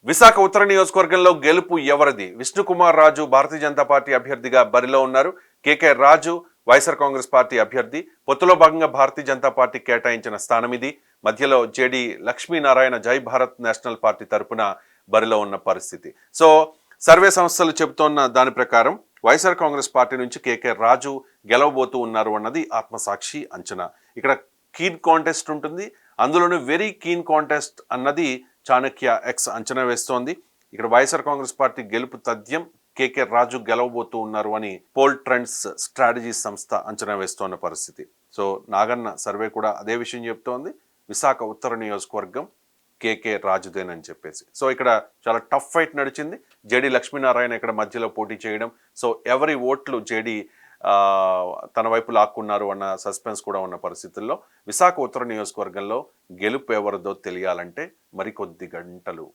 విశాఖ ఉత్తర నియోజకవర్గంలో గెలుపు ఎవరిది? విష్ణుకుమార్ రాజు భారతీయ జనతా పార్టీ అభ్యర్థిగా బరిలో ఉన్నారు. కేకే రాజు వైఎస్ఆర్ కాంగ్రెస్ పార్టీ అభ్యర్థి. పొత్తులో భాగంగా భారతీయ జనతా పార్టీ కేటాయించిన స్థానం ఇది. మధ్యలో జేడి లక్ష్మీనారాయణ జై భారత్ నేషనల్ పార్టీ తరపున బరిలో ఉన్న పరిస్థితి. సో సర్వే సంస్థలు చెబుతోన్న దాని ప్రకారం వైఎస్ఆర్ కాంగ్రెస్ పార్టీ నుంచి కేకే రాజు గెలవబోతూ ఉన్నారు అన్నది ఆత్మసాక్షి అంచనా. ఇక్కడ కీన్ కాంటెస్ట్ ఉంటుంది. అందులోనూ వెరీ కీన్ కాంటెస్ట్ అన్నది చాణక్య ఎక్స్ అంచనా వేస్తోంది. ఇక్కడ వైఎస్ఆర్ కాంగ్రెస్ పార్టీ గెలుపు తథ్యం, కేకే రాజు గెలవబోతూ ఉన్నారు అని పోల్ ట్రెండ్స్ స్ట్రాటజీ సంస్థ అంచనా వేస్తోన్న పరిస్థితి. సో నాగన్న సర్వే కూడా అదే విషయం చెప్తోంది. విశాఖ ఉత్తర నియోజకవర్గం కేకే రాజుదేనని చెప్పేసి. సో ఇక్కడ చాలా టఫ్ ఫైట్ నడిచింది. జేడి లక్ష్మీనారాయణ ఇక్కడ మధ్యలో పోటీ చేయడం, సో ఎవరి ఓట్లు జేడి తన వైపు లాక్కున్నారు అన్న సస్పెన్స్ కూడా ఉన్న పరిస్థితుల్లో విశాఖ ఉత్తర నియోజకవర్గంలో గెలుపు ఎవరిదో తెలియాలంటే మరికొద్ది గంటలు